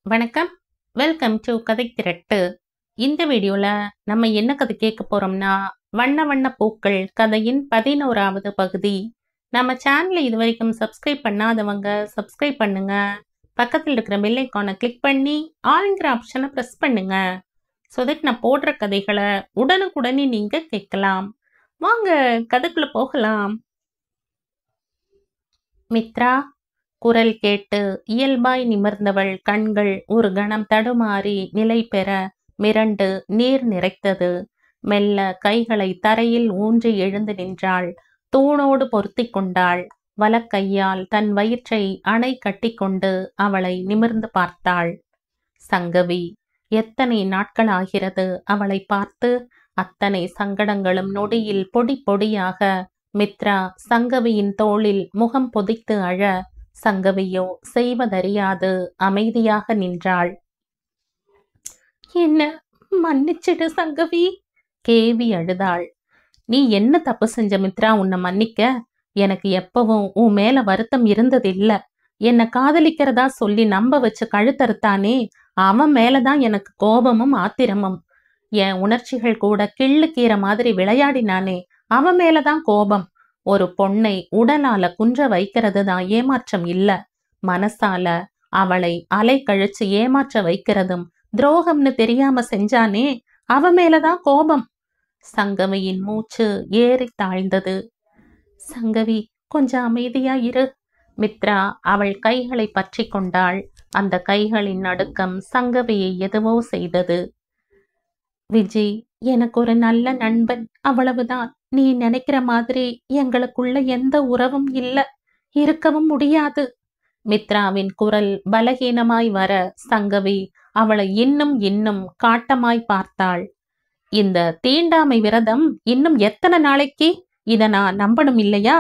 வணக்கம். Welcome to கதை திரட்டு. இந்த வீடியோல நம்ம என்ன கதை கேட்க போறோம்னா, வண்ண வண்ண பூக்கள் கதையின் 11வது பகுதி. நம்ம சேனலை இதுவரைக்கும் சப்ஸ்கிரைப் பண்ணாதவங்க சப்ஸ்கிரைப் பண்ணுங்க. பக்கத்தில் இருக்கிற பெல் ஐகானை கிளிக் பண்ணி ஆல்ங்கிற ஆப்ஷனை ப்ரெஸ் பண்ணுங்க. ஸோ தட் நான் போடுற கதைகளை உடனுக்குடனே நீங்க கேட்கலாம். வாங்க கதைக்குள்ள போகலாம். மித்ரா குரல் கேட்டு இயல்பாய் நிமிர்ந்தவள் கண்கள் ஒரு கணம் தடுமாறி நிலை பெற மிரண்டு நீர் நிறைத்தது. மெல்ல கைகளை தரையில் ஊன்றி எழுந்து நின்றாள். தூணோடு பொருத்தி கொண்டாள். வலக்கையால் தன் வயிற்றை அணை கட்டிக்கொண்டு அவளை நிமிர்ந்து பார்த்தாள். சங்கவி எத்தனை நாட்கள் ஆகிறது அவளை பார்த்து. அத்தனை சங்கடங்களும் நொடியில் பொடி பொடியாக. மித்ரா சங்கவியின் தோளில் முகம் பொதித்து அழ, சங்கவியோ செய்வதறியாது அமைதியாக நின்றாள். என்ன மன்னிச்சிடு சங்கவி, கேவி அழுதாள். நீ என்ன தப்பு செஞ்ச மித்ரா உன்னை மன்னிக்க? எனக்கு எப்பவும் உன் மேல வருத்தம் இருந்ததில்ல. என்னை காதலிக்கிறதா சொல்லி நம்ப வச்சு கழுத்தறுத்தானே, அவன் மேலதான் எனக்கு கோபமும் ஆத்திரமும். என் உணர்ச்சிகள் கூட கிள்ளு கீரை மாதிரி விளையாடினானே, அவன் மேலதான் கோபம். ஒரு பொண்ணை உடலால குன்ற வைக்கிறது தான் ஏமாற்றம் இல்ல, மனசால அவளை அலை கழிச்சு ஏமாற்ற வைக்கிறதும் துரோகம்னு தெரியாம செஞ்சானே, அவன் மேலதான் கோபம். சங்கவியின் மூச்சு ஏறி தாழ்ந்தது. சங்கவி கொஞ்சம் அமைதியா இரு. மித்ரா அவள் கைகளை பற்றி கொண்டாள். அந்த கைகளின் நடுக்கம் சங்கவியை எதுவோ செய்தது. விஜி எனக்கு ஒரு நல்ல நண்பன், அவ்வளவுதான். நீ நினைக்கிற மாதிரி எங்களுக்குள்ள எந்த உறவும் இல்ல, இருக்கவும் முடியாது. மித்ராவின் குரல் பலகீனமாய் வர சங்கவி அவளை இன்னும் இன்னும் காட்டமாய் பார்த்தாள். இந்த தீண்டாமை விரதம் இன்னும் எத்தனை நாளைக்கு? இத நான் நம்பணும் இல்லையா?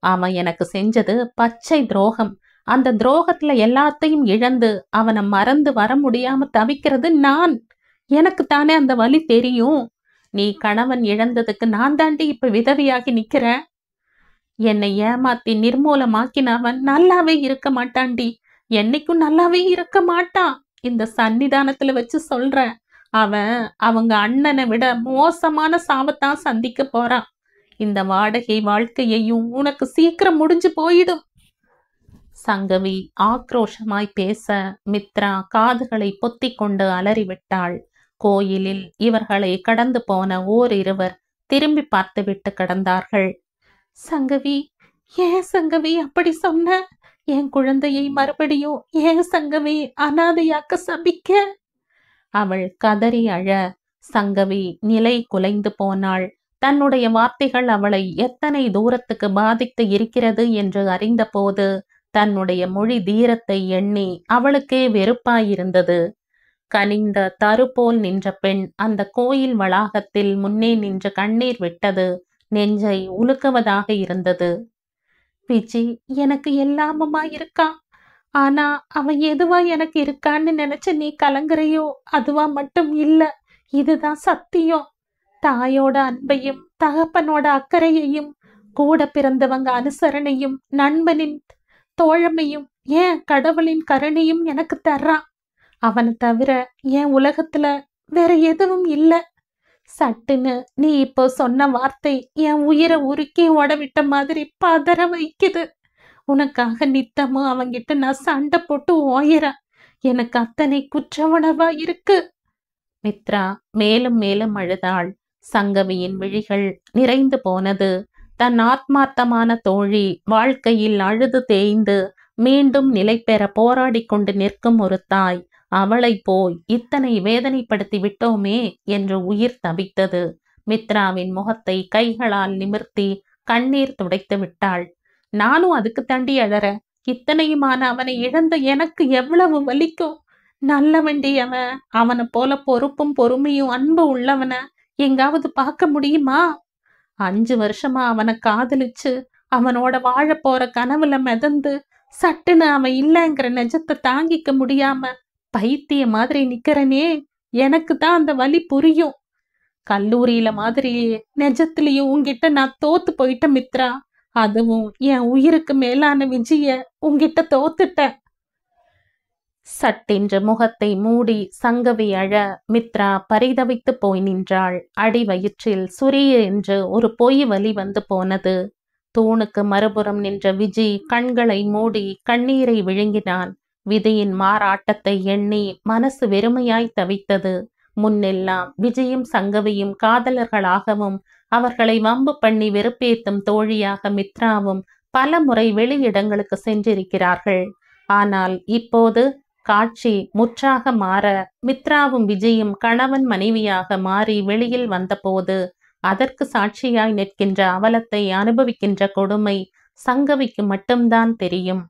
அவன் எனக்கு செஞ்சது பச்சை துரோகம். அந்த துரோகத்துல எல்லாத்தையும் இழந்து அவனை மறந்து வர முடியாம தவிக்கிறது நான். எனக்கு தானே அந்த வலி தெரியும். நீ கணவன் இழந்ததுக்கு நான் தாண்டி இப்ப விதவியாகி நிக்கிறேன். என்னை ஏமாத்தி நிர்மூலமாக்கினவன் நல்லாவே இருக்க மாட்டான்டி. என்னைக்கும் நல்லாவே இருக்க மாட்டான். இந்த சன்னிதானத்துல வச்சு சொல்றேன். அவன் அவங்க அண்ணனை விட மோசமான சாபத்தான் சந்திக்க போறான். இந்த வாடகை வாழ்க்கையையும் உனக்கு சீக்கிரம் முடிஞ்சு போயிடும். சங்கவி ஆக்ரோஷமாய் பேச மித்ரா காதுகளை பொத்தி கொண்டு அலறிவிட்டாள். கோயிலில் இவர்களை கடந்து போன ஓரிருவர் திரும்பி பார்த்துவிட்டு கடந்தார்கள். சங்கவி, ஏன் சங்கவி அப்படி சொன்ன? என் குழந்தையை மறுபடியும் ஏன் சங்கவி அனாதையாக்க சபிக்க? அவள் கதறி அழ. சங்கவி நிலை குலைந்து போனாள். தன்னுடைய வார்த்தைகள் அவளை எத்தனை தூரத்துக்கு பாதித்து இருக்கிறது என்று அறிந்தபோது தன்னுடைய மொழி தீரத்தை எண்ணி அவளுக்கே வெறுப்பாயிருந்தது. கனிந்த தரு போல் நின்ற பெண் அந்த கோயில் வளாகத்தில் முன்னே நின்று கண்ணீர் விட்டது நெஞ்சை உலுக்குவதாக இருந்தது. விஜி எனக்கு எல்லாமுமா இருக்கா. ஆனா அவன் எதுவா எனக்கு இருக்கான்னு நினைச்சு நீ கலங்குறையோ அதுவா மட்டும் இல்ல, இதுதான் சத்தியம். தாயோட அன்பையும் தகப்பனோட அக்கறையையும் கூட பிறந்தவங்க அனுசரணையும் நண்பனின் தோழமையும் ஏன் கடவுளின் கருணையும் எனக்கு தர்றான். அவனை தவிர என் உலகத்துல வேற எதுவும் இல்ல. சட்டுன்னு நீ இப்போ சொன்ன வார்த்தை என் உயிரை உருக்கி ஓடவிட்ட மாதிரி பதற வைக்குது. உனக்காக நித்தமும் அவங்கிட்ட நான் சண்டை போட்டு ஓயிறேன். எனக்கு அத்தனை குற்ற உணர்வா இருக்கு. மித்ரா மேலும் மேலும் அழுதாள். சங்கவியின் விழிகள் நிறைந்து போனது. தன் ஆத்மார்த்தமான தோழி வாழ்க்கையில் அழுது தேய்ந்து மீண்டும் நிலை பெற போராடி கொண்டு நிற்கும் ஒரு தாய், அவளை போய் இத்தனை வேதனைப்படுத்தி விட்டோமே என்று உயிர் தவித்தது. மித்ராவின் முகத்தை கைகளால் நிமிர்த்தி கண்ணீர் துடைத்து விட்டாள். நானும் அதுக்கு தாண்டி அழற. இத்தனையுமான அவனை இழந்த எனக்கு எவ்வளவு வலிக்கும். நல்லவண்டி அவன். அவனை போல பொறுப்பும் பொறுமையும் அன்பு உள்ளவன எங்காவது பார்க்க முடியுமா? 5 வருஷமா அவனை காதலிச்சு அவனோட வாழ போற கனவுல மிதந்து சட்டுன்னு அவன் இல்லைங்கிற நெஜத்தை தாங்கிக்க முடியாம பைத்திய மாதிரி நிக்கிறனே, எனக்கு தான் அந்த வலி புரியும். கல்லூரியில மாதிரியே நெஜத்திலையும் உங்ககிட்ட நான் தோத்து போயிட்ட மித்ரா. அதுவும் என் உயிருக்கு மேலான விஜய உங்ககிட்ட தோத்துட்ட. சட்டென்று முகத்தை மூடி சங்கவி அழ மித்ரா பரிதவித்து போய் நின்றாள். அடி வயிற்றில் சுரிய என்று ஒரு பொய் வலி வந்து போனது. தூணுக்கு மறுபுறம் நின்ற விஜி கண்களை மூடி கண்ணீரை விழுங்கினான். விதியின் மாறாட்டத்தை எண்ணி மனசு வெறுமையாய் தவித்தது. முன்னெல்லாம் விஜயும் சங்கவியும் காதலர்களாகவும் அவர்களை வம்பு பண்ணி வெறுப்பேத்தும் தோழியாக மித்ராவும் பல முறை வெளியிடங்களுக்கு சென்றிருக்கிறார்கள். ஆனால் இப்போது காட்சி முற்றாக மாற மித்ராவும் விஜயும் கணவன் மனைவியாக மாறி வெளியில் வந்தபோது அதற்கு சாட்சியாய் நிற்கின்ற அவலத்தை அனுபவிக்கின்ற கொடுமை சங்கவிக்கு மட்டும்தான் தெரியும்.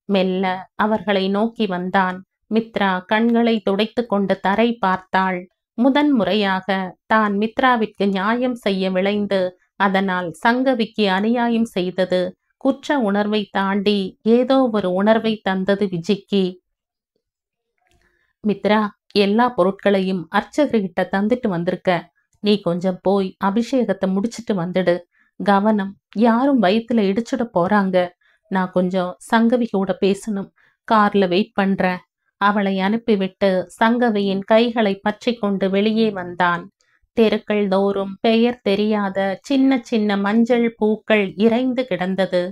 மெல்ல அவர்களை நோக்கி வந்தான். மித்ரா கண்களை துடைத்து கொண்டு தரை பார்த்தாள். முதன் முறையாக தான் மித்ராவிற்கு நியாயம் செய்ய விளைந்து அதனால் சங்கவிக்கு அநியாயம் செய்தது குற்ற உணர்வை தாண்டி ஏதோ ஒரு உணர்வை தந்தது விஜிக்கு. மித்ரா, எல்லா பொருட்களையும் அர்ச்சகர்கிட்ட தந்துட்டு வந்திருக்க. நீ கொஞ்சம் போய் அபிஷேகத்தை முடிச்சிட்டு வந்துடு. கவனம், யாரும் வயிற்றுல இடிச்சுட போறாங்க. நான் கொஞ்சம் சங்கவி கூட பேசணும். கார்ல வெயிட் பண்றேன். அவளை அனுப்பிவிட்டு சங்கவியின் கைகளை பற்றி கொண்டு வெளியே வந்தான். தெருக்கள் தோறும் பெயர் தெரியாத சின்ன சின்ன மஞ்சள் பூக்கள் இறைந்து கிடந்தது.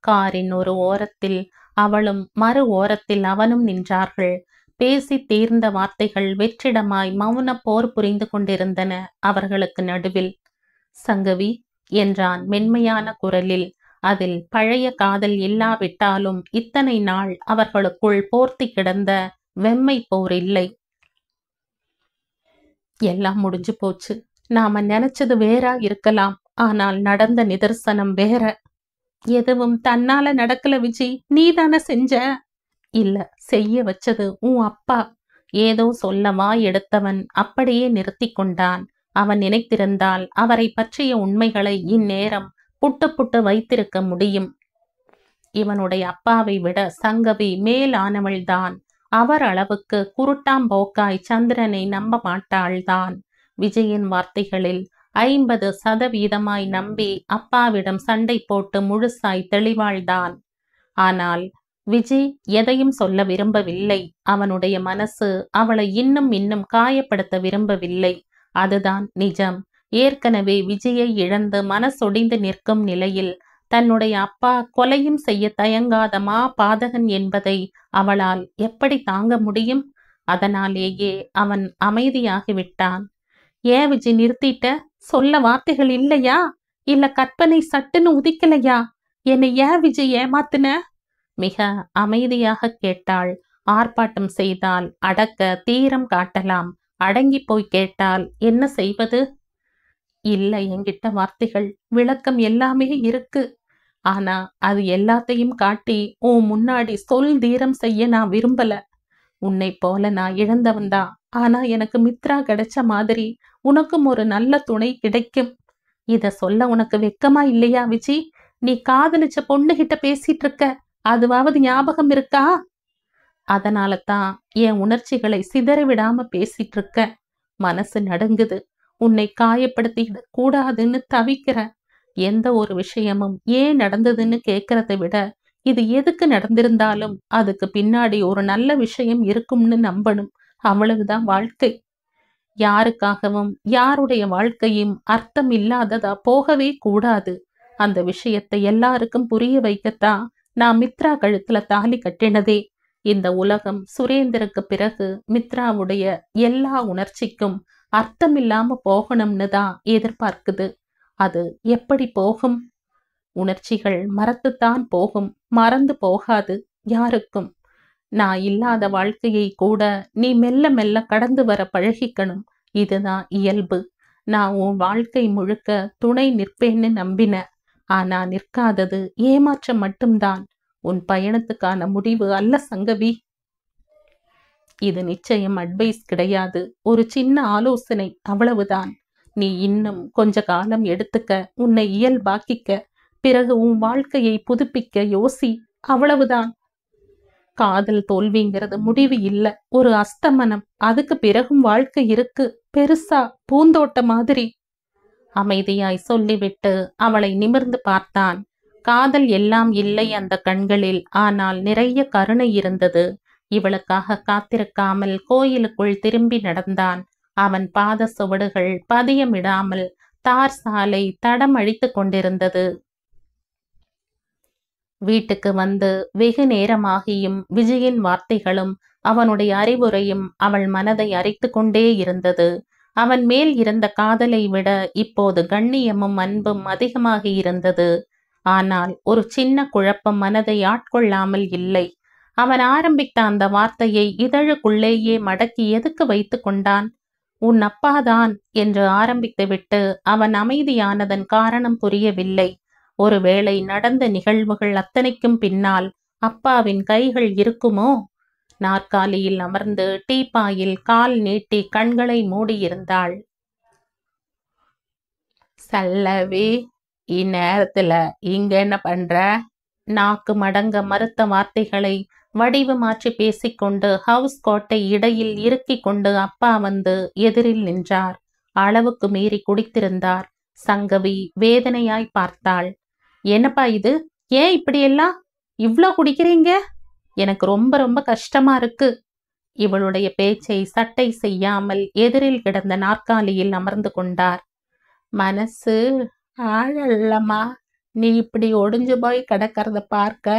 காரின் ஒரு ஓரத்தில் அவளும் மறு ஓரத்தில் அவனும் நின்றார்கள். பேசி தீர்ந்த வார்த்தைகள் வெற்றிடமாய் மௌன போர் புரிந்து கொண்டிருந்தன அவர்களுக்கு நடுவில். சங்கவி என்றான் மென்மையான குரலில். அதில் பழைய காதல் இல்லாவிட்டாலும் இத்தனை நாள் அவர்களுக்குள் போர்த்தி கிடந்த வெம்மை போர் இல்லை. எல்லாம் முடிஞ்சு போச்சு. நாம நினைச்சது வேற இருக்கலாம், ஆனால் நடந்த நிதர்சனம் வேற. எதுவும் தன்னால நடக்கல விஜி, நீதானே செஞ்ச. இல்ல, செய்ய வச்சது உன் அப்பா. ஏதோ சொல்லவா எடுத்தவன் அப்படியே நிறுத்தி கொண்டான். அவன் நினைத்திருந்தால் அவரை பற்றிய உண்மைகளை இந்நேரம் புட்டு புட்டு வைத்திருக்க முடியும். இவனுடைய அப்பாவை விட சங்கவி மேலானவள்தான். அவர் அளவுக்கு குருட்டாம்போக்காய் சந்திரனை நம்ப மாட்டாள்தான். விஜயின் வார்த்தைகளில் 50% நம்பி அப்பாவிடம் சண்டை போட்டு முழுசாய் தெளிவாள்தான். ஆனால் விஜய் எதையும் சொல்ல விரும்பவில்லை. அவனுடைய மனசு அவளை இன்னும் இன்னும் காயப்படுத்த விரும்பவில்லை. அதுதான் நிஜம். ஏற்கனவே விஜயை இழந்து மனசொடிந்து நிற்கும் நிலையில் தன்னுடைய அப்பா கொலையும் செய்ய தயங்காத மா பாதகன் என்பதை அவளால் எப்படி தாங்க முடியும்? அதனாலேயே அவன் அமைதியாகிவிட்டான். ஏன் விஜய் நிறுத்திட்ட? சொல்ல வார்த்தைகள் இல்லையா? இல்ல கற்பனை சட்டுன்னு உதிக்கலையா? என்னை ஏன் விஜய் ஏமாத்துன? மிக அமைதியாக கேட்டாள். ஆர்ப்பாட்டம் செய்தால் அடக்க தீரம் காட்டலாம். அடங்கி போய் கேட்டால் என்ன செய்வது? இல்ல, என்கிட்ட வார்த்தைகள் விளக்கம் எல்லாமே இருக்கு. ஆனா அது எல்லாத்தையும் காட்டி உன் முன்னாடி சொல் தீரம் செய்ய நான் விரும்பல. உன்னை போல நான் இழந்தவன்தான். ஆனா எனக்கு மித்ரா கிடைச்ச மாதிரி உனக்கும் ஒரு நல்ல துணை கிடைக்கும். இத சொல்ல உனக்கு வெக்கமா இல்லையா விஜி? நீ காதலிச்ச பொண்ணுகிட்ட பேசிட்டு இருக்க. அதுவாவது ஞாபகம் இருக்கா? அதனால தான் என் உணர்ச்சிகளை சிதற விடாம பேசிட்டு இருக்க. மனசு நடுங்குது. உன்னை காயப்படுத்தி கூடாதுன்னு தவிக்கிற. எந்த ஒரு விஷயமும் ஏன் நடந்ததுன்னு கேட்கறதை விட இது எதுக்கு நடந்திருந்தாலும் அதுக்கு பின்னாடி ஒரு நல்ல விஷயம் இருக்கும்னு நம்பணும். அவ்வளவுதான் வாழ்க்கை. யாருக்காகவும் யாருடைய வாழ்க்கையும் அர்த்தம் இல்லாததா போகவே கூடாது. அந்த விஷயத்தை எல்லாருக்கும் புரிய வைக்கத்தான் நான் மித்ரா கழுத்துல தாலி கட்டினதே. இந்த உலகம் சுரேந்தருக்கு பிறகு மித்ராவுடைய எல்லா உணர்ச்சிக்கும் அர்த்தமில்லாம போகணும்னு தான் எதிர்பார்க்குது. அது எப்படி போகும்? உணர்ச்சிகள் மறத்துத்தான் போகும், மறந்து போகாது யாருக்கும். நான் இல்லாத வாழ்க்கையை கூட நீ மெல்ல மெல்ல கடந்து வர பழகிக்கணும். இதுதான் இயல்பு. நான் உன் வாழ்க்கை முழுக்க துணை நிற்பேன்னு நம்பின. ஆனா நிற்காதது ஏமாற்றம் மட்டும்தான். உன் பயணத்துக்கான முடிவு அல்ல சங்கவி. இது நிச்சயம் அட்வைஸ் கிடையாது, ஒரு சின்ன ஆலோசனை, அவ்வளவுதான். நீ இன்னும் கொஞ்ச காலம் எடுத்துக்க, உன்னை இயல்பாக்கிக்க, பிறகு உன் வாழ்க்கையை புதுப்பிக்க யோசி, அவ்வளவுதான். காதல் தோல்விங்கிறது முடிவு இல்ல, ஒரு அஸ்தமனம். அதுக்கு பிறகும் வாழ்க்கை இருக்கு, பெருசா, பூந்தோட்ட மாதிரி. அமைதியாய் சொல்லிவிட்டு அவளை நிமிர்ந்து பார்த்தான். காதல் எல்லாம் இல்லை அந்த கண்களில். ஆனால் நிறைய கருணை இருந்தது. இவளுக்காக காத்திருக்காமல் கோயிலுக்குள் திரும்பி நடந்தான். அவன் பாத சுவடுகள் பதியமிடாமல் தார் சாலை தடம் அழித்து கொண்டிருந்தது. வீட்டுக்கு வந்து வெகு நேரமாகியும் விஜயின் வார்த்தைகளும் அவனுடைய அறிவுரையும் அவள் மனதை அரித்து கொண்டே இருந்தது. அவன் மேல் இருந்த காதலை விட இப்போது கண்ணியமும் அன்பும் அதிகமாகி இருந்தது. ஆனால் ஒரு சின்ன குழப்பம் மனதை ஆட்கொள்ளாமல் இல்லை. அவன் ஆரம்பித்த அந்த வார்த்தையை இதழுக்குள்ளேயே மடக்கி எதுக்கு வைத்து கொண்டான்? உன் அப்பாதான் என்று ஆரம்பித்துவிட்டு அவன் அமைதியானதன் காரணம் புரியவில்லை. ஒருவேளை நடந்த நிகழ்வுகள் அத்தனைக்கும் பின்னால் அப்பாவின் கைகள் இருக்குமோ? நாற்காலியில் அமர்ந்து டீப்பாயில் கால் நீட்டி கண்களை மூடியிருந்தாள். சல்லவி, இந்நேரத்துல இங்க என்ன பண்ற? நாக்கு மடங்க மறுத்த வார்த்தைகளை வடிவு மாற்றி பேசிக்கொண்டு ஹவுஸ் கோட்டை இடையில் இறுக்கி கொண்டு அப்பா வந்து எதிரில் நின்றார். அளவுக்கு மீறி குடித்திருந்தார். சங்கவி வேதனையாய் பார்த்தாள். என்னப்பா இது? ஏன் இப்படியெல்லாம் இவ்ளோ குடிக்கிறீங்க? எனக்கு ரொம்ப ரொம்ப கஷ்டமா இருக்கு. இவளுடைய பேச்சை சட்டை செய்யாமல் எதிரில் கிடந்த நாற்காலியில் அமர்ந்து கொண்டார். மனசு ஆழல்லம்மா, நீ இப்படி ஒடிஞ்சு போய் கிடக்கிறத பார்க்க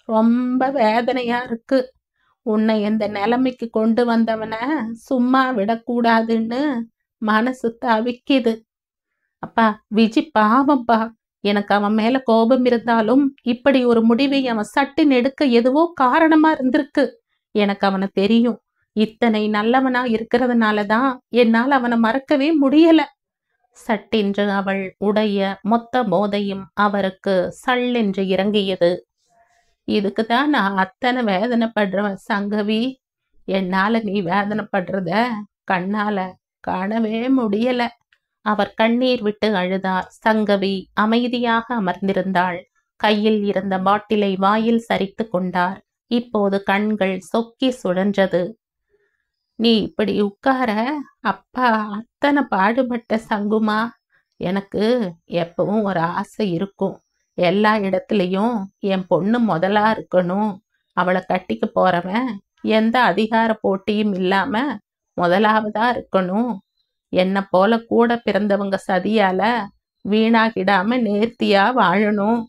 ரொம்ப வேதனையா இருக்கு. உன்னை இந்த நிலைமைக்கு கொண்டு வந்தவனை சும்மா விடக்கூடாதுன்னு மனசு தவிக்குது. அப்பா, விஜி பாவம்பா. எனக்கு அவன் மேல கோபம் இருந்தாலும் இப்படி ஒரு முடிவை அவன் சட்டின் எடுக்க எதுவோ காரணமா இருந்திருக்கு. எனக்கு அவனை தெரியும். இத்தனை நல்லவனா இருக்கிறதுனாலதான் என்னால் அவனை மறக்கவே முடியல. சட்டென்று அவள் உடைய மொத்த போதையும் அவருக்கு சல்லென்று இறங்கியது. இதுக்குதான் நான் அத்தனை வேதனைப்படுறவன் சங்கவி. என்னால நீ வேதனைப்படுறத கண்ணால காணவே முடியல. அவர் கண்ணீர் விட்டு அழுதார். சங்கவி அமைதியாக அமர்ந்திருந்தாள். கையில் இருந்த பாட்டிலை வாயில் சரித்து கொண்டார். இப்போது கண்கள் சொக்கி சுழன்றது. நீ இப்படி உட்கார அப்பா அத்தனை பாடுபட்ட சங்குமா. எனக்கு எப்பவும் ஒரு ஆசை இருக்கும். எல்லா இடத்துலையும் என் பொண்ணு முதலா இருக்கணும். அவளை கட்டிக்க போறவன் எந்த அதிகார போட்டியும் இல்லாம முதலாவதா இருக்கணும். என்ன போல கூட பிறந்தவங்க சதியால வீணாகிடாம நேர்த்தியா வாழணும்.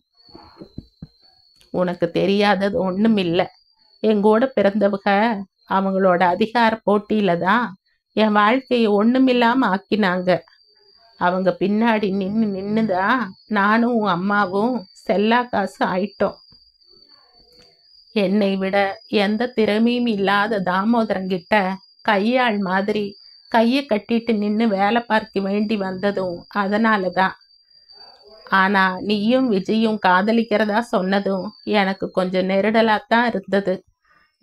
உனக்கு தெரியாதது ஒண்ணும் இல்லை. எங்கூட பிறந்தவங்க அவங்களோட அதிகார போட்டியில தான் என் வாழ்க்கையை ஒண்ணுமில்லாம ஆக்கினாங்க. அவங்க பின்னாடி நின்னுதான் நானும் உன் அம்மாவும் செல்லா காசு ஆயிட்டோம். என்னை விட எந்த திறமையும் இல்லாத தாமோதரங்கிட்ட கையாள் மாதிரி கையை கட்டிட்டு நின்று வேலை பார்க்க வேண்டி வந்ததும் அதனாலதான். ஆனா நீயும் விஜயும் காதலிக்கிறதா சொன்னதும் எனக்கு கொஞ்சம் நெருடலாத்தான் இருந்தது.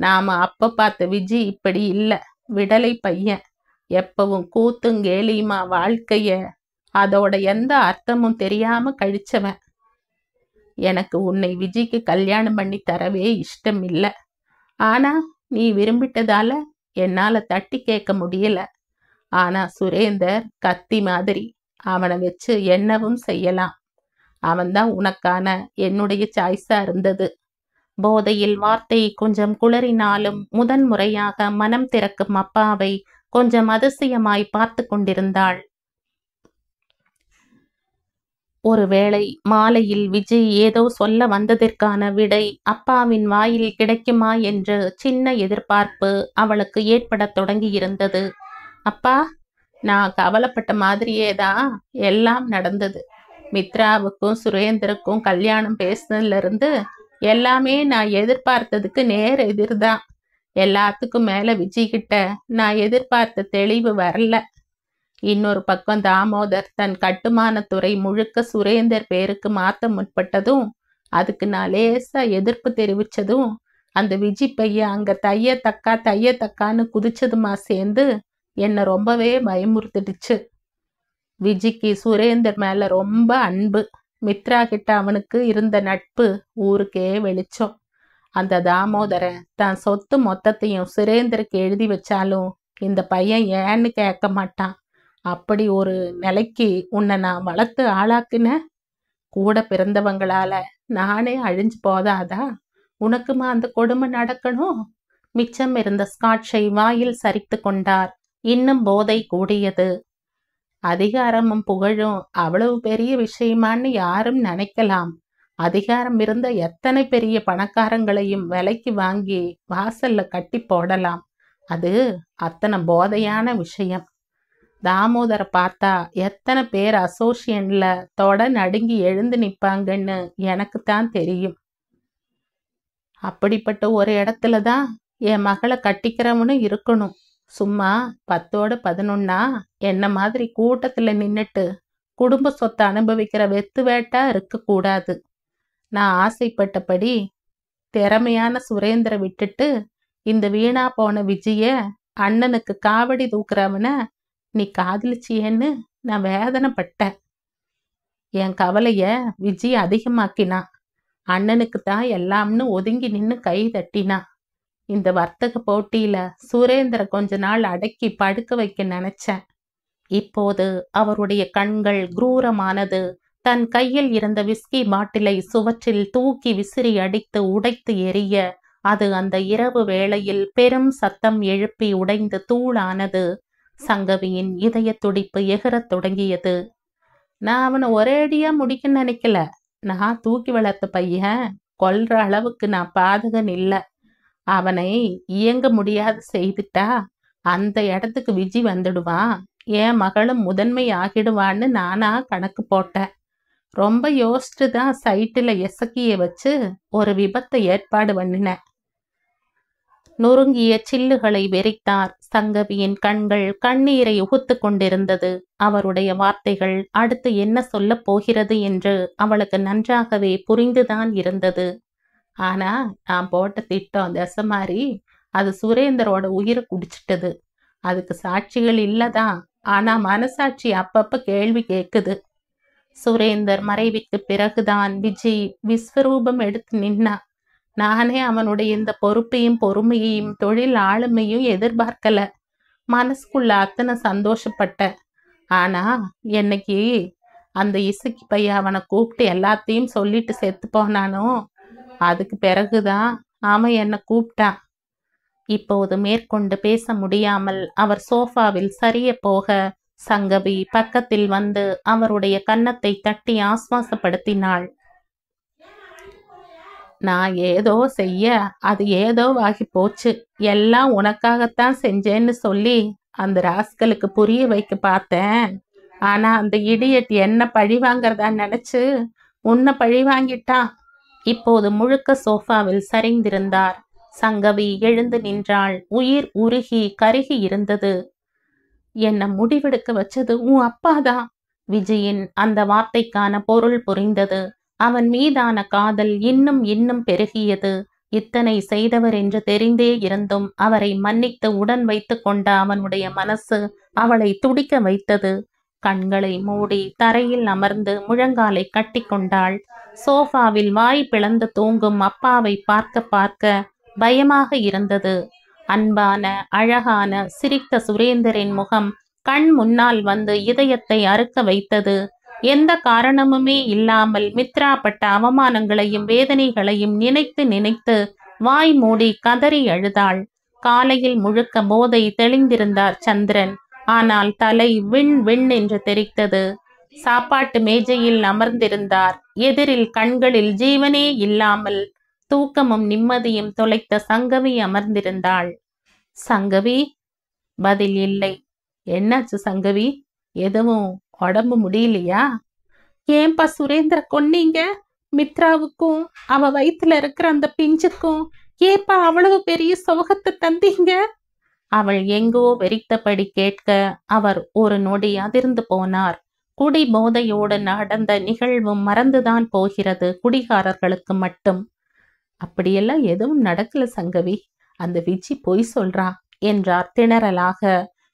நாம அப்ப பார்த்த விஜி இப்படி இல்லை. விடலை பையன். எப்பவும் கூத்தும் கேலியுமா வாழ்க்கைய அதோட எந்த அர்த்தமும் தெரியாம கழிச்சவன். எனக்கு உன்னை விஜய்க்கு கல்யாணம் பண்ணி தரவே இஷ்டம் இல்லை. ஆனா நீ விரும்பிட்டதால என்னால தட்டி கேட்க முடியல. ஆனா சுரேந்தர் கத்தி மாதிரி. அவனை வச்சு என்னவும் செய்யலாம். அவன்தான் உனக்கான என்னுடைய சாய்ஸா இருந்தது. போதையில் வார்த்தை கொஞ்சம் குளறினாலும் முதன்முறையாக மனம் திறக்கும் அப்பாவை கொஞ்சம் அதிசயமாய் பார்த்து கொண்டிருந்தாள். ஒருவேளை மாலையில் விஜய் ஏதோ சொல்ல வந்ததற்கான விடை அப்பாவின் வாயில் கிடைக்குமா என்று சின்ன எதிர்பார்ப்பு அவளுக்கு ஏற்படத் தொடங்கியிருந்தது. அப்பா, நான் கவலைப்பட்ட மாதிரியே தான் எல்லாம் நடந்தது. மித்ராவுக்கும் சுரேந்தருக்கும் கல்யாணம் பேசினதுல இருந்து எல்லாமே நான் எதிர்பார்த்ததுக்கு நேர் எதிர்தான். எல்லாத்துக்கும் மேல விஜய்கிட்ட நான் எதிர்பார்த்த தெளிவு வரல. இன்னொரு பக்கம் தாமோதர் தன் கட்டுமான துறை முழுக்க சுரேந்தர் பேருக்கு மாத்த முற்பட்டதும் அதுக்கு நான் லேசா எதிர்ப்பு தெரிவிச்சதும் அந்த விஜி பையன் அங்க தைய தக்கான்னு குதிச்சதுமா சேர்ந்து என்னை ரொம்பவே பயமுறுத்திடுச்சு. விஜிக்கு சுரேந்தர் மேல ரொம்ப அன்பு. மித்ரா கிட்ட அவனுக்கு இருந்த நட்பு ஊருக்கே வெளிச்சம். அந்த தாமோதரன் தான் சொத்து மொத்தத்தையும் சுரேந்தருக்கு எழுதி வச்சாலும் இந்த பையன் ஏன்னு கேட்க மாட்டான். அப்படி ஒரு நிலைக்கு உன்னை நான் வளர்த்து ஆளாக்குன. கூட பிறந்தவங்களால நானே அழிஞ்சு போதாதா? உனக்குமா அந்த கொடுமை நடக்கணும்? மிச்சம் இருந்த ஸ்காட்சை வாயில் சரித்து கொண்டார். இன்னும் போதை கூடியது. அதிகாரமும் புகழும் அவ்வளவு பெரிய விஷயமான்னு யாரும் நினைக்கலாம். அதிகாரம் இருந்த எத்தனை பெரிய பணக்காரங்களையும் விலைக்கு வாங்கி வாசல்ல கட்டி போடலாம். அது அத்தனை போதையான விஷயம். தாமோதர பார்த்தா எத்தனை பேர் அசோசியன்ல தொட நடுங்கி எழுந்து நிப்பாங்கன்னு எனக்கு தான் தெரியும். அப்படிப்பட்ட ஒரு இடத்துல தான் என் மகளை கட்டிக்கிறவனும் இருக்கணும். சும்மா 10ஓட 11 என்ன மாதிரி கூட்டத்துல நின்னுட்டு குடும்ப சொத்தை அனுபவிக்கிற வெத்து வேட்டா இருக்கக்கூடாது. நான் ஆசைப்பட்டபடி திறமையான சுரேந்திர விட்டுட்டு இந்த வீணா போன விஜய அண்ணனுக்கு காவடி தூக்குறவன நீ காதலிச்சியேன்னு நான் வேதனைப்பட்டேன். என் கவலைய விஜய் அதிகமாக்கினா. அண்ணனுக்கு தான் எல்லாம்னு ஒதுங்கி நின்னு கை தட்டினா. இந்த வர்த்தக போட்டியில சுரேந்திர கொஞ்ச நாள் அடக்கி படுக்க வைக்க நினைச்சேன். இப்போது அவருடைய கண்கள் குரூரமானது. தன் கையில் இருந்த விஸ்கி பாட்டிலை சுவற்றில் தூக்கி விசிறி அடித்து உடைத்து எறிய அது அந்த இரவு வேளையில் பெரும் சத்தம் எழுப்பி உடைந்து தூளானது. சங்கவியின் இதய துடிப்பு எகரத் தொடங்கியது. நான் அவனை ஒரேடியா முடிக்க நினைக்கல. நான் தூக்கி வளர்த்த பையன். கொல்ற அளவுக்கு நான் பாதகன் இல்ல. அவனை இயங்க முடியாது செய்துட்டா அந்த இடத்துக்கு விஜி வந்துடுவான். என் மகளும் முதன்மை ஆகிடுவான்னு நானா கணக்கு போட்டேன். ரொம்ப யோசிச்சு தான் சைட்டில் எசக்கிய வச்சு ஒரு விபத்தை ஏற்பாடு பண்ணினேன். நொறுங்கிய சில்லுகளை வெறித்தார். சங்கவியின் கண்கள் கண்ணீரை உகுத்து கொண்டிருந்தது. அவருடைய வார்த்தைகள் அடுத்து என்ன சொல்ல போகிறது என்று அவளுக்கு நன்றாகவே புரிந்துதான் இருந்தது. ஆனா நான் போட்ட திட்டம் தசை மாதிரி அது சுரேந்தரோட உயிரை குடிச்சிட்டது. அதுக்கு சாட்சிகள் இல்லதான். ஆனா மனசாட்சி அப்பப்ப கேள்வி கேக்குது. சுரேந்தர் மறைவுக்கு பிறகுதான் விஜய் விஸ்வரூபம் எடுத்து நின்னா. நானே அவனுடைய இந்த பொறுப்பையும் பொறுமையையும் தொழில் ஆளுமையும் எதிர்பார்க்கல. மனசுக்குள்ள அத்தனை சந்தோஷப்பட்டேன். ஆனா என்னைக்கு அந்த இசைக்கு பையன் அவனை கூப்பிட்டு எல்லாத்தையும் சொல்லிட்டு செத்து போனானோ அதுக்கு பிறகுதான் அவன் என்னை கூப்பிட்டான். இப்போது மேற்கொண்டு பேச முடியாமல் அவர் சோஃபாவில் சரிய போக சங்கவி பக்கத்தில் வந்து அவருடைய கன்னத்தை தட்டி ஆஸ்வாசப்படுத்தினாள். நான் ஏதோ செய்ய அது ஏதோ ஆகி போச்சு. எல்லாம் உனக்காகத்தான் செஞ்சேன்னு சொல்லி அந்த ராஸ்கலுக்கு புரிய வைக்க பார்த்தேன். ஆனா அந்த இடியட் என்ன பழி வாங்கறதா நினைச்சு உன்னை பழி வாங்கிட்டான். இப்போது முழுக்க சோஃபாவில் சரிந்திருந்தார். சங்கவி எழுந்து நின்றாள். உயிர் உருகி கருகி இருந்தது. என்ன முடிவெடுக்க வச்சது உன் அப்பாதான். விஜயின் அந்த வார்த்தைக்கான பொருள் புரிந்தது. அவன் மீதான காதல் இன்னும் இன்னும் பெருகியது. இத்தனை செய்தவர் என்று தெரிந்தே இருந்தும் அவரை மன்னித்து உடன் வைத்து கொண்ட அவனுடைய மனசு அவளை துடிக்க வைத்தது. கண்களை மூடி தரையில் அமர்ந்து முழங்காலை கட்டி கொண்டாள். சோஃபாவில் வாய் பிளந்து தூங்கும் அப்பாவை பார்க்க பார்க்க பயமாக இருந்தது. அன்பான அழகான சிரித்த சுரேந்தரின் முகம் கண் முன்னால் வந்து இதயத்தை அறுக்க வைத்தது. எந்த காரணமுமே இல்லாமல் மித்ரா பட்ட அவமானங்களையும் வேதனைகளையும் நினைத்து நினைத்து வாய் மூடி கதறி அழுதாள். காலையில் முழுக்க போதை தெளிந்திருந்தார் சந்திரன். ஆனால் தலை விண் விண் என்று தெரித்தது. சாப்பாட்டு மேஜையில் அமர்ந்திருந்தார். எதிரில் கண்களில் ஜீவனே இல்லாமல் தூக்கமும் நிம்மதியும் தொலைத்த சங்கவி அமர்ந்திருந்தாள். சங்கவி? பதில் இல்லை. என்னாச்சு சங்கவி? எதுவும் உடம்பு முடியலையா? ஏன்பா சுரேந்திர கொன்னீங்க? மித்ராவுக்கும் அவ வயிற்றுல இருக்கிற அந்த பிஞ்சுக்கும் ஏப்பா அவ்வளவு பெரிய சோகத்தை தந்தீங்க? அவள் எங்கோ வெறித்தபடி கேட்க அவர் ஒரு நொடி அதிர்ந்து போனார். குடி போதையோடு நடந்த நிகழ்வும் மறந்துதான் போகிறது குடிகாரர்களுக்கு மட்டும். அப்படியெல்லாம் எதுவும் நடக்கல சங்கவி. அந்த விஜி பொய் சொல்றா என்றார் திணறலாக.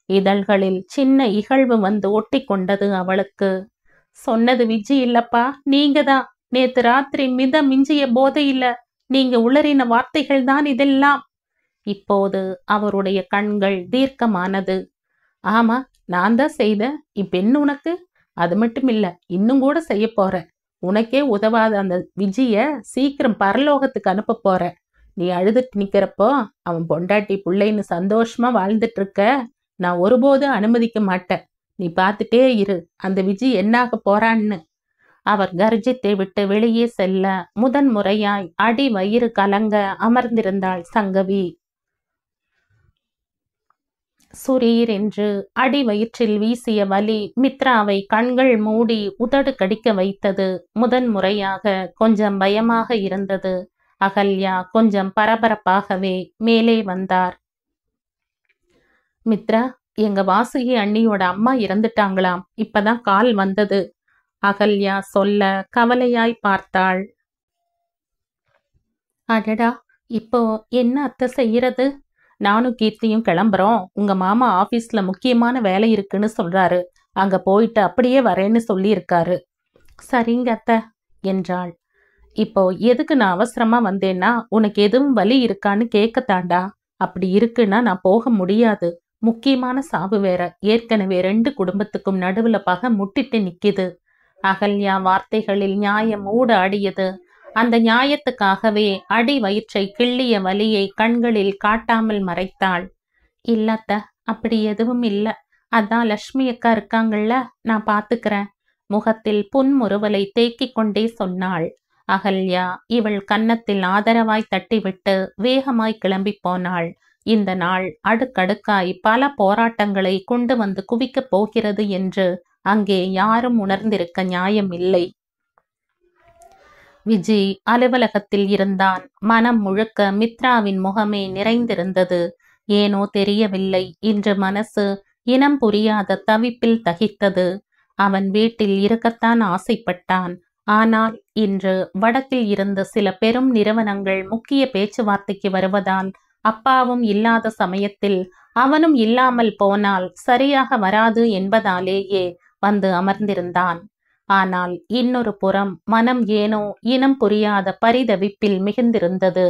இதழ்களில் சின்ன இகழ்வு வந்து ஒட்டி கொண்டது அவளுக்கு. சொன்னது விஜி இல்லப்பா, நீங்க தான். நேத்து ராத்திரி மிஞ்சிய போதையில நீங்க உளறின வார்த்தைகள் தான் இதெல்லாம். இப்போது அவருடைய கண்கள் தீர்க்கமானது. ஆமா, நான் தான் செய்தேன். இப்பெண்ணு உனக்கு? அது மட்டும் இல்ல, இன்னும் கூட செய்ய போற. உனக்கே உதவாத அந்த விஜய சீக்கிரம் பரலோகத்துக்கு அனுப்ப போற. நீ அழுதுட்டு நிக்கிறப்போ அவன் பொண்டாட்டி பிள்ளைன்னு சந்தோஷமா வாழ்ந்துட்டு இருக்க நான் ஒருபோதும் அனுமதிக்க மாட்டேன். நீ பார்த்துட்டே இரு அந்த விஜி என்னாக போறான்னு. அவர் கர்ஜித்தை விட்டு வெளியே செல்ல முதன் முறையாய் அடி வயிறு கலங்க அமர்ந்திருந்தாள் சங்கவி. சுரீர் என்று அடி வயிற்றில் வீசிய வலி மித்ராவை கண்கள் மூடி உதடு கடிக்க வைத்தது. முதன் முறையாக கொஞ்சம் பயமாக இருந்தது. அகல்யா கொஞ்சம் பரபரப்பாகவே மேலே வந்தார். மித்ரா, எங்க வாசுகி அண்ணியோட அம்மா இறந்துட்டாங்களாம், இப்பதான் கால் வந்தது. அகல்யா சொல்ல கவலையாய் பார்த்தாள். அடடா, இப்போ என்ன அத்தை செய்யறது? நானும் கீர்த்தியும் கிளம்புறோம். உங்க மாமா ஆபீஸ்ல முக்கியமான வேலை இருக்குன்னு சொல்றாரு. அங்க போயிட்டு அப்படியே வரேன்னு சொல்லி இருக்காரு. சரிங்க அத்தை என்றாள். இப்போ எதுக்கு நான் அவசரமா வந்தேன்னா உனக்கு எதுவும் வலி இருக்கான்னு கேட்கத்தாண்டா. அப்படி இருக்குன்னா நான் போக முடியாது. முக்கியமான சாவு வேற. ஏற்கனவே 2 குடும்பத்துக்கும் நடுவுல பகை முட்டிட்டு நிக்குது. அகல்யா வார்த்தைகளில் நியாயம் ஊட ஆடியது. அந்த நியாயத்துக்காகவே அடி வயிற்றை கிள்ளிய வலியை கண்களில் காட்டாமல் மறைத்தாள். இல்லத்த, அப்படி எதுவும் இல்ல. அதான் லட்சுமி அக்கா இருக்காங்கல்ல, நான் பாத்துக்கிறேன். முகத்தில் புன்முறுவலை தேக்கிக் கொண்டே சொன்னாள். அகல்யா இவள் கன்னத்தில் ஆதரவாய் தட்டிவிட்டு வேகமாய் கிளம்பி போனாள். இந்த நாள் அடுக்கடுக்காய் பல போராட்டங்களை கொண்டு வந்து குவிக்கப் போகிறது என்று அங்கே யாரும் உணர்ந்திருக்க நியாயம் இல்லை. விஜி அலுவலகத்தில் இருந்தான். மனம் முழுக்க மித்ராவின் முகமே நிறைந்திருந்தது. ஏனோ தெரியவில்லை, இன்று மனசு இனம் புரியாத தவிப்பில் தகித்தது. அவன் வீட்டில் இருக்கத்தான் ஆசைப்பட்டான். ஆனால் இன்று வடக்கில் இருந்த சில பெரும் நிறுவனங்கள் முக்கிய பேச்சுவார்த்தைக்கு வருவதால் அப்பாவும் இல்லாத சமயத்தில் அவனும் இல்லாமல் போனால் சரியாக வராது என்பதாலேயே வந்து அமர்ந்திருந்தான். ஆனால் இன்னொரு புறம் மனம் ஏனோ இனம் புரியாத பரிதவிப்பில் மிகுந்திருந்தது.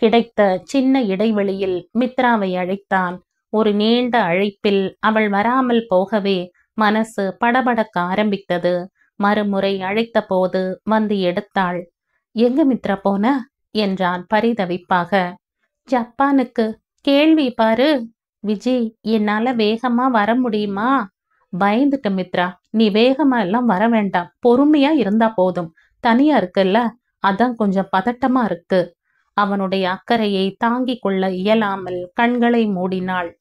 கிடைத்த சின்ன இடைவெளியில் மித்ராவை அழைத்தான். ஒரு நீண்ட அழைப்பில் அவள் வராமல் போகவே மனசு படபடக்க ஆரம்பித்தது. மறுமுறை அழைத்த போது வந்து எடுத்தாள். எங்க மித்ரா போன என்றான் பரிதவிப்பாக. ஜப்பானுக்கு. கேள்வி பாரு. விஜி, என்னால வேகமா வர முடியுமா? பயந்துட்ட மித்ரா. நீ வேகமா எல்லாம் வர வேண்டாம், பொறுமையா இருந்தா போதும். தனியா இருக்குல்ல, அதான் கொஞ்சம் பதட்டமா இருக்கு. அவனுடைய அக்கறையை தாங்கிக் கொள்ள இயலாமல் கண்களை மூடினாள்.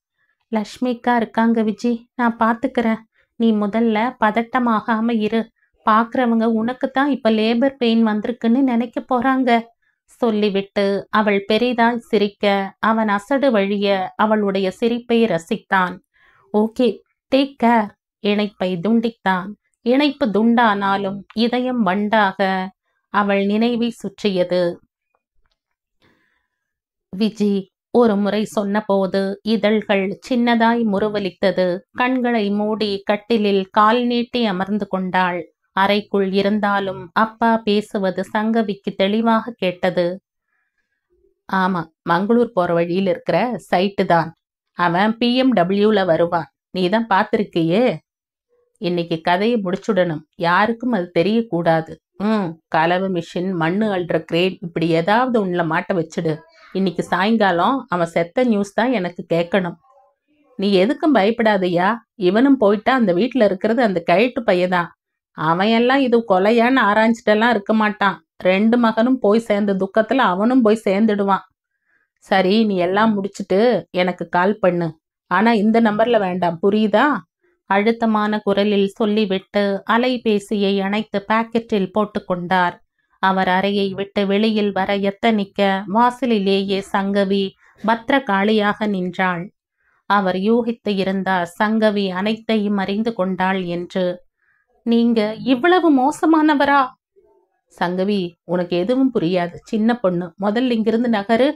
லட்சுமிக்கா இருக்காங்க விஜி, நான் பாத்துக்கிறேன். நீ முதல்ல பதட்டமாகாம இரு. பாக்குறவங்க உனக்குத்தான் இப்ப லேபர் பெயின் வந்திருக்குன்னு நினைக்க போறாங்க சொல்லிவிட்டு அவள் பெரிதாய் சிரிக்க அவன் அசடு வழிய அவளுடைய சிரிப்பை ரசித்தான். Okay, take care. இணைப்பை துண்டித்தான். இணைப்பு துண்டானாலும் இதயம் வண்டாக அவள் நினைவை சுற்றியது. விஜி ஒரு முறை சொன்னபோது இதழ்கள் சின்னதாய் முறுவலித்தது. கண்களை மூடி கட்டிலில் கால் நீட்டி அமர்ந்து கொண்டாள். அறைக்குள் இருந்தாலும் அப்பா பேசுவது சங்கவிக்கு தெளிவாக கேட்டது. ஆமா, மங்களூர் போற வழியில் இருக்கிற சைட்டு தான். அவன் PMWல வருவான். நீதான் பார்த்திருக்கியே. இன்னைக்கு கதையை முடிச்சுடணும். யாருக்கும் அது தெரியக்கூடாது. கலவை மிஷின், மண்ணு அள்ளுற கிரேன், இப்படி ஏதாவது உன்னை மாட்ட வச்சுடு. இன்னைக்கு சாயங்காலம் அவன் செத்த நியூஸ் தான் எனக்கு கேட்கணும். நீ எதுக்கும் பயப்படாதையா. இவனும் போயிட்டா அந்த வீட்டுல இருக்கிறது அந்த கயிட்டு பையதான். அவன் எல்லாம் இது கொலையான்னு ஆராய்ச்சிட்டெல்லாம் இருக்க மாட்டான். 2 மகனும் போய் சேர்ந்த துக்கத்துல அவனும் போய் சேர்ந்துடுவான். சரி, நீ எல்லாம் முடிச்சுட்டு எனக்கு கால் பண்ணு. ஆனா இந்த நம்பர்ல வேண்டாம், புரியுதா? அழுத்தமான குரலில் சொல்லிவிட்டு அலைபேசியை அணைத்து பாக்கெட்டில் போட்டு கொண்டார். அவர் அறையை விட்டு வெளியில் வர எத்தனிக்க வாசலிலேயே சங்கவி பத்திரகாளியாக நின்றாள். அவர் யூகித்து இருந்தார் சங்கவி அனைத்தையும் அறிந்து கொண்டாள் என்று. நீங்க இவ்வளவு மோசமானவரா? சங்கவி, உனக்கு எதுவும் புரியாது. சின்ன பொண்ணு, முதல்ல இங்கிருந்து நகரு.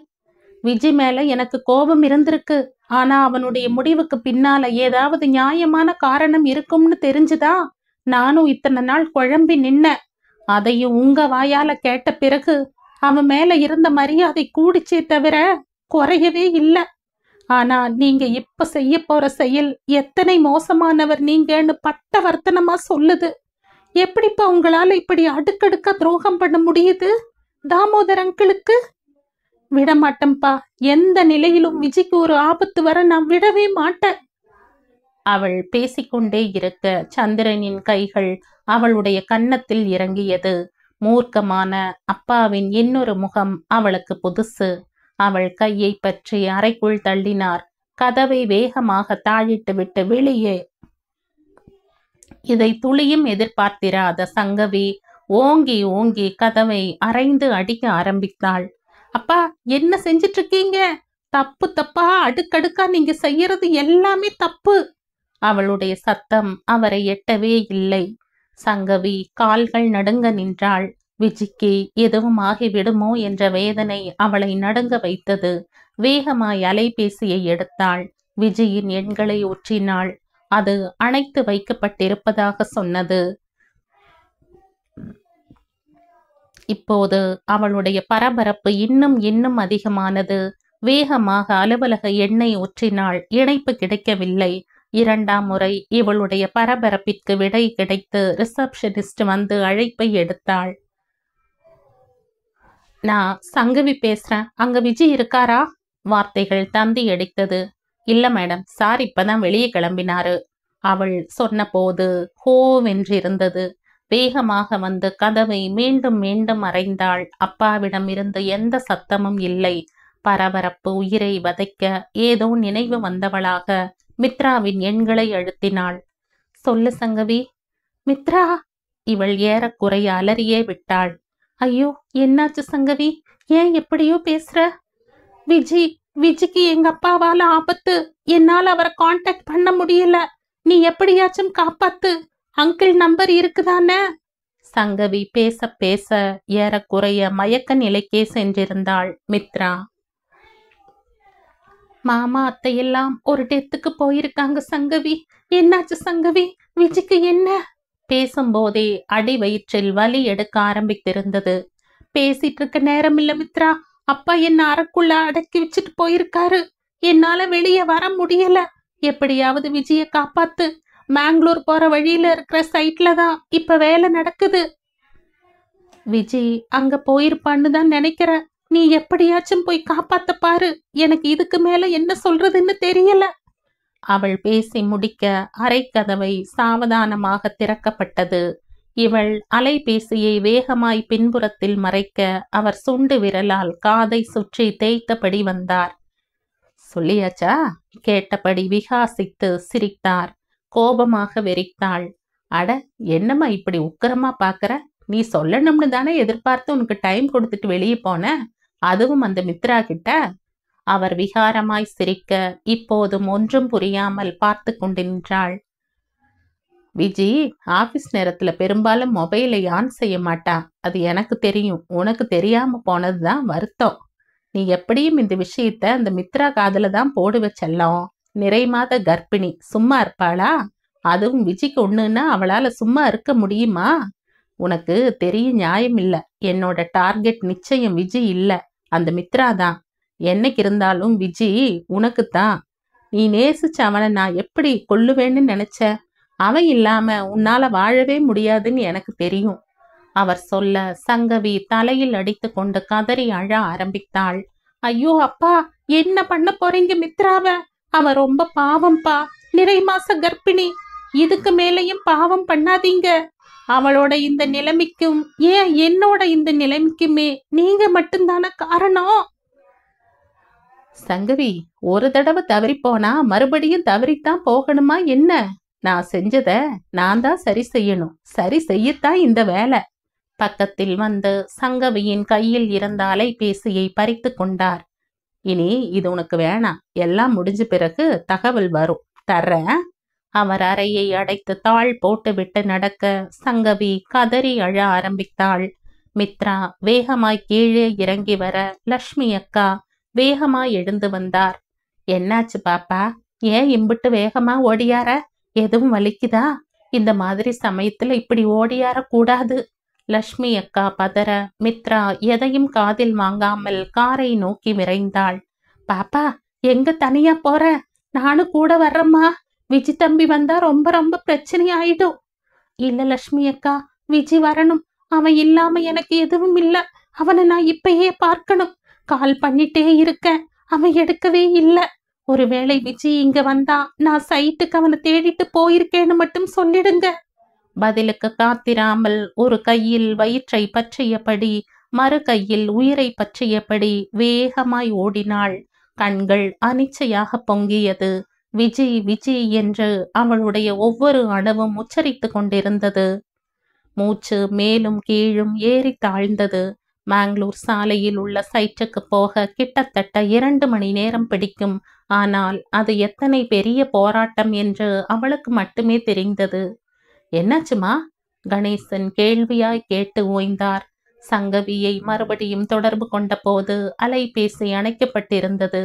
விஜி மேல எனக்கு கோபம் இருந்திருக்கு. ஆனா அவனுடைய முடிவுக்கு பின்னால ஏதாவது நியாயமான காரணம் இருக்கும்னு தெரிஞ்சுதா நானும் இத்தனை நாள் குழம்பி நின்ன. அதையும் உங்க வாயால கேட்ட பிறகு அவன் மேல இருந்த மரியாதை கூடிச்சே தவிர குறையவே இல்லை. ஆனா நீங்க இப்ப செய்ய போற செயல் எத்தனை மோசமானவர் நீங்கன்னு பட்ட வர்த்தனமா சொல்லுது. எப்படிப்பா உங்களால இப்படி அடுக்கடுக்கா துரோகம் பண்ண முடியுது தாமோதர் அங்கிளுக்கு? விட மாட்டேன்பா. எந்த நிலையிலும் விஜிக்கு ஒரு ஆபத்து வர நான் விடவே மாட்டேன். அவள் பேசிக்கொண்டே இருக்க சந்திரனின் கைகள் அவளுடைய கன்னத்தில் இறங்கியது. மூர்க்கமான அப்பாவின் இன்னொரு முகம் அவளுக்கு புதுசு. அவள் கையை பற்றி அறைக்குள் தள்ளினார். கதவை வேகமாக தாழிட்டு விட்டு வெளியே. இதை துளியும் எதிர்பார்த்திராத சங்கவி ஓங்கி ஓங்கி கதவை அரைந்து அடிக்க ஆரம்பித்தாள். அப்பா, என்ன செஞ்சிட்டு இருக்கீங்க? தப்பு தப்பா அடுக்கடுக்கா நீங்க செய்யறது எல்லாமே தப்பு. அவளுடைய சத்தம் அவரை எட்டவே இல்லை. சங்கவி கால்கள் நடுங்க நின்றாள். விஜிக்கு எதுவும் ஆகிவிடுமோ என்ற வேதனை அவளை நடுங்க வைத்தது. வேகமாய் அலைபேசியை எடுத்தாள். விஜயின் எண்களை ஊற்றினாள். அது அணைத்து வைக்கப்பட்டிருப்பதாக சொன்னது. இப்போது அவளுடைய பரபரப்பு இன்னும் இன்னும் அதிகமானது. வேகமாக அலுவலக எண்ணை ஊற்றினாள். இணைப்பு கிடைக்கவில்லை. இரண்டாம் முறை இவளுடைய பரபரப்பிற்கு விடை கிடைத்து ரிசப்ஷனிஸ்ட் வந்து அழைப்பை எடுத்தாள். நான் சங்கவி பேசுறேன், அங்க விஜய் இருக்காரா? வார்த்தைகள் தந்தி அடித்தது. இல்ல மேடம், சார் இப்பதான் வெளியே கிளம்பினாரு. அவள் சொன்ன போது ஹோவென்றிருந்தது. வேகமாக வந்து கதவை மீண்டும் மீண்டும் அறைந்தாள். அப்பாவிடம் இருந்து எந்த சத்தமும் இல்லை. பரபரப்பு உயிரை வதைக்க ஏதோ நினைவு வந்தவளாக மித்ராவின் எண்களை அழுத்தினாள். சொல்லு சங்கவி. மித்ரா. இவள் ஏறக்குறைய அலறியே விட்டாள். ஐயோ, என்னாச்சு சங்கவி? ஏன் எப்படியோ பேசுற? விஜிக்கு எங்க அப்பாவால ஆபத்து. என்னால அவரை காண்டாக்ட் பண்ண முடியல. நீ எப்படியாச்சும் காப்பாத்து. அங்கிள் நம்பர் இருக்குதானே? சங்கவி பேச பேச ஏறக்குறைய மயக்க நிலைக்கே சென்றிருந்தாள் மித்ரா. மாமா அத்தையெல்லாம் ஒரு டெத்துக்கு போயிருக்காங்க சங்கவி. என்னாச்சு சங்கவி? விஜிக்கு என்ன? பேசும்போதே அடி வயிற்றில் வலி எடுக்க ஆரம்பித்திருந்தது. பேசிட்டு இருக்க நேரம் இல்ல மித்ரா. அப்பா என்ன அறைக்குள்ள அடக்கி வச்சுட்டு போயிருக்காரு. என்னால வெளியே வர முடியல. எப்படியாவது விஜய காப்பாத்து. மேங்களூர் போற வழியில இருக்கிற சைட்ல தான் இப்ப வேலை நடக்குது. விஜய் அங்க போயிருப்பான்னு தான் நினைக்கிறேன். நீ எப்படியாச்சும் போய் காப்பாத்த பாரு. எனக்கு இதுக்கு மேல என்ன சொல்றதுன்னு தெரியல. அவள் பேசி முடிக்க அறைக்கதவை சாவதானமாக திறக்கப்பட்டது. இவள் அலைபேசியை வேகமாய் பின்புறத்தில் மறைக்க அவர் சுண்டு விரலால் காதை சுற்றி தேய்த்தபடி வந்தார். சொல்லியாச்சா? கேட்டபடி விகாசித்து சிரித்தார். கோபமாக வெறித்தாள். அட, என்னம்மா இப்படி உக்கிரமா பாக்குற? நீ சொல்லணும்னு தானே எதிர்பார்த்து உனக்கு டைம் கொடுத்துட்டு வெளியே போன, அதுவும் அந்த மித்ரா கிட்ட. அவர் விகாரமாய் சிரிக்க இப்போதும் ஒன்றும் புரியாமல் பார்த்து கொண்டு நின்றாள். விஜி ஆபீஸ் நேரத்துல பெரும்பாலும் மொபைலை ஆன் செய்ய மாட்டா. அது எனக்கு தெரியும். உனக்கு தெரியாம போனதுதான் வருத்தம். நீ எப்படியும் இந்த விஷயத்த அந்த மித்ரா காதுல தான் போடுவ செல்லம். நிறை மாத கர்ப்பிணி சும்மா இருப்பாளா? அதுவும் விஜிக்கு ஒண்ணுன்னா அவளால சும்மா இருக்க முடியுமா? உனக்கு தெரியும் நியாயம் இல்ல. என்னோட டார்கெட் நிச்சயம் விஜி இல்ல, அந்த மித்ரா தான். என்னைக்கு இருந்தாலும் விஜி உனக்குத்தான். நீ நேசிச்ச அவனை நான் எப்படி கொல்லுவேன்னு நினைச்ச? அவன் இல்லாம உன்னால வாழவே முடியாதுன்னு எனக்கு தெரியும். அவர் சொல்ல சங்கவி தலையில் அடித்து கொண்டு கதறி அழ ஆரம்பித்தாள். ஐயோ அப்பா, என்ன பண்ண போறீங்க மித்ராவ? அவ ரொம்ப பாவம்பா. நிறை மாச கர்ப்பிணி. இதுக்கு மேலையும் பாவம் பண்ணாதீங்க. அவளோட இந்த நிலைமைக்கும் ஏன் என்னோட இந்த நிலைமைக்குமே நீங்க மட்டும்தான காரணம். சங்கவி, ஒரு தடவை தவறி போனா மறுபடியும் தவறித்தான் போகணுமா என்ன? நான் செஞ்சத நான் தான் சரி செய்யணும். சரி செய்யத்தான் இந்த வேலை. பக்கத்தில் வந்து சங்கவியின் கையில் இருந்த அலைபேசியை பறித்து கொண்டார். இனி இது உனக்கு வேணாம். எல்லாம் முடிஞ்ச பிறகு தகவல் வரும், தர்றேன். அவர் அறையை அடைத்து தாள் போட்டு விட்டு நடக்க சங்கவி கதறி அழ ஆரம்பித்தாள். மித்ரா வேகமாய் கீழே இறங்கி வர லட்சுமி அக்கா வேகமாய் எழுந்து வந்தார். என்னாச்சு பாப்பா? ஏன் இம்பிட்டு வேகமா ஓடியார? எதுவும் வலிக்குதா? இந்த மாதிரி சமயத்துல இப்படி ஓடியார கூடாது. லட்சுமி அக்கா பதற மித்ரா எதையும் காதில் வாங்காமல் காரை நோக்கி விரைந்தாள். பாப்பா, எங்க தனியா போற? நானும் கூட வர்றேம்மா. விஜி தம்பி வந்தா ரொம்ப ரொம்ப பிரச்சனை ஆயிடும். இல்ல லட்சுமி அக்கா, விஜி வரணும். அவன் இல்லாம எனக்கு எதுவும் இல்ல. அவனை நான் இப்பயே பார்க்கணும். கால் பண்ணிட்டே இருக்கேன், அவன் எடுக்கவே இல்ல. ஒருவேளை விஜய் இங்க வந்தா நான் சைட்டுக்கு அவனை தேடிட்டு போயிருக்கேன்னு மட்டும் சொல்லிடுங்க. பதிலுக்கு காத்திராமல் ஒரு கையில் வயிற்றை பற்றியபடி மறு கையில் உயிரை பற்றியபடி வேகமாய் ஓடினாள். கண்கள் அனிச்சையாக பொங்கியது. விஜய் விஜய் என்று அவளுடைய ஒவ்வொரு அணுவும் உச்சரித்து கொண்டிருந்தது. மூச்சு மேலும் கீழும் ஏறி தாழ்ந்தது. மேங்களூர் சாலையில் உள்ள சைட்டுக்கு போக கிட்டத்தட்ட 2 மணி நேரம் பிடிக்கும். ஆனால் அது எத்தனை பெரிய போராட்டம் என்று அவளுக்கு மட்டுமே தெரிந்தது. என்னாச்சுமா? கணேசன் கேள்வியாய் கேட்டு ஓய்ந்தார். சங்கவியை மறுபடியும் தொடர்பு கொண்ட போது அலைபேசி அணைக்கப்பட்டிருந்தது.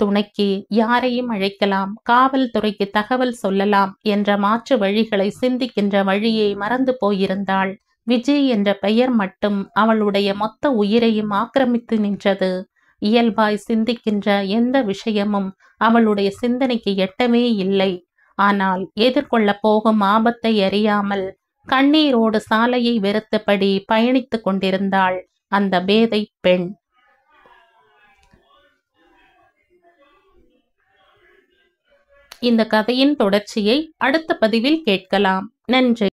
துணைக்கு யாரையும் அழைக்கலாம், காவல்துறைக்கு தகவல் சொல்லலாம் என்ற மாற்று வழிகளை சிந்திக்கின்ற வழியை மறந்து போயிருந்தாள். விஜய் என்ற பெயர் மட்டும் அவளுடைய மொத்த உயிரையும் ஆக்கிரமித்து நின்றது. இயல்பாய் சிந்திக்கின்ற எந்த விஷயமும் அவளுடைய சிந்தனைக்கு எட்டவே இல்லை. ஆனால் எதிர்கொள்ளப் போகும் ஆபத்தை அறியாமல் கண்ணீரோடு சாலையை வெறுத்தபடி பயணித்துக் கொண்டிருந்தாள் அந்த பேதை பெண். இந்த கதையின் தொடர்ச்சியை அடுத்த பதிவில் கேட்கலாம். நன்றி.